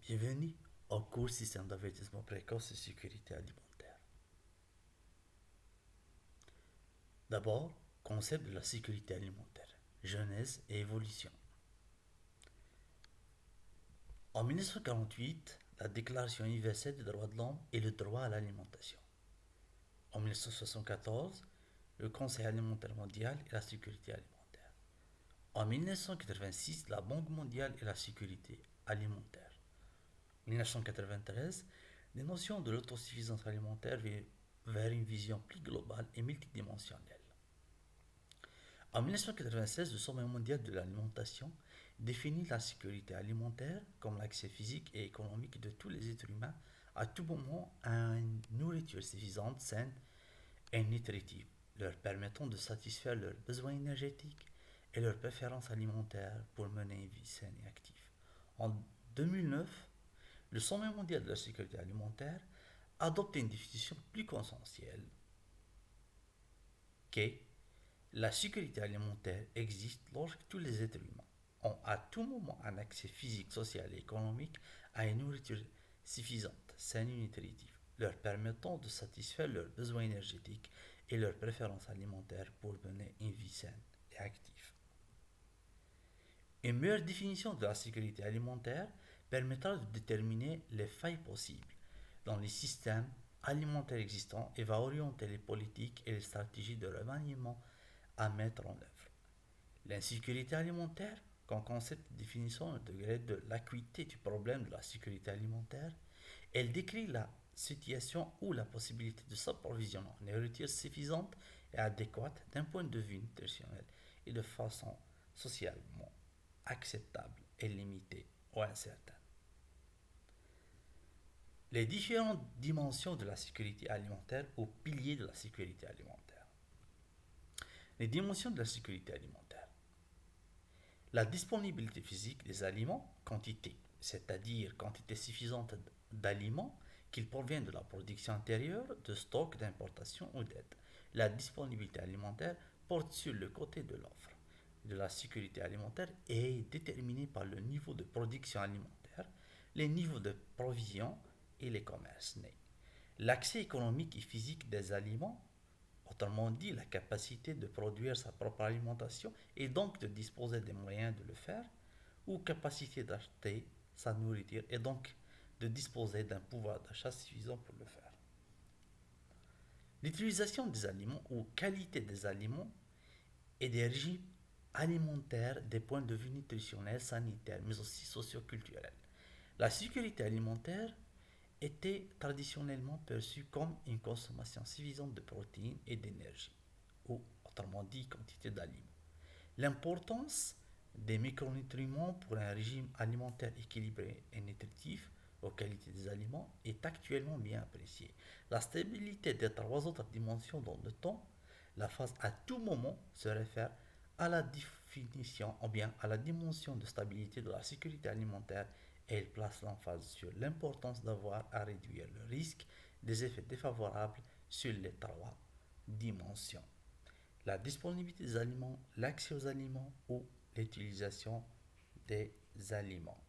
Bienvenue au cours Système d'avertissement précoce et sécurité alimentaire. D'abord, concept de la sécurité alimentaire, genèse et évolution. En 1948, la Déclaration universelle des droits de l'homme et le droit à l'alimentation. En 1974, le Conseil alimentaire mondial et la sécurité alimentaire. En 1986, la Banque mondiale et la sécurité alimentaire. En 1993, les notions de l'autosuffisance alimentaire vers une vision plus globale et multidimensionnelle. En 1996, le Sommet mondial de l'alimentation définit la sécurité alimentaire comme l'accès physique et économique de tous les êtres humains à tout moment à une nourriture suffisante, saine et nutritive, leur permettant de satisfaire leurs besoins énergétiques et leurs préférences alimentaires pour mener une vie saine et active. En 2009, le Sommet mondial de la sécurité alimentaire adopte une définition plus consensuelle qu'est la sécurité alimentaire existe lorsque tous les êtres humains ont à tout moment un accès physique, social et économique à une nourriture suffisante, saine et nutritive, leur permettant de satisfaire leurs besoins énergétiques et leurs préférences alimentaires pour mener une vie saine et active. Une meilleure définition de la sécurité alimentaire permettra de déterminer les failles possibles dans les systèmes alimentaires existants et va orienter les politiques et les stratégies de remaniement à mettre en œuvre. L'insécurité alimentaire, comme concept de définition un degré de l'acuité du problème de la sécurité alimentaire, elle décrit la situation où la possibilité de s'approvisionner en nourriture suffisante et adéquate d'un point de vue nutritionnel et de façon socialement acceptable est limitée ou incertaine. Les différentes dimensions de la sécurité alimentaire ou piliers de la sécurité alimentaire. Les dimensions de la sécurité alimentaire. La disponibilité physique des aliments, quantité, c'est-à-dire quantité suffisante d'aliments qu'ils proviennent de la production intérieure, de stock, d'importation ou d'aide. La disponibilité alimentaire porte sur le côté de l'offre de la sécurité alimentaire est déterminée par le niveau de production alimentaire, les niveaux de provision et les commerces nés. L'accès économique et physique des aliments, autrement dit la capacité de produire sa propre alimentation et donc de disposer des moyens de le faire, ou capacité d'acheter sa nourriture et donc de disposer d'un pouvoir d'achat suffisant pour le faire. L'utilisation des aliments ou qualité des aliments et des régimes alimentaires des points de vue nutritionnels, sanitaires, mais aussi socioculturels. La sécurité alimentaire était traditionnellement perçue comme une consommation suffisante de protéines et d'énergie, ou autrement dit quantité d'aliments. L'importance des micronutriments pour un régime alimentaire équilibré et nutritif aux qualités des aliments est actuellement bien appréciée. La stabilité des trois autres dimensions dans le temps, la phase à tout moment se réfère à la définition ou bien à la dimension de stabilité de la sécurité alimentaire et elle place l'emphase sur l'importance d'avoir à réduire le risque des effets défavorables sur les trois dimensions. La disponibilité des aliments, l'accès aux aliments ou l'utilisation des aliments.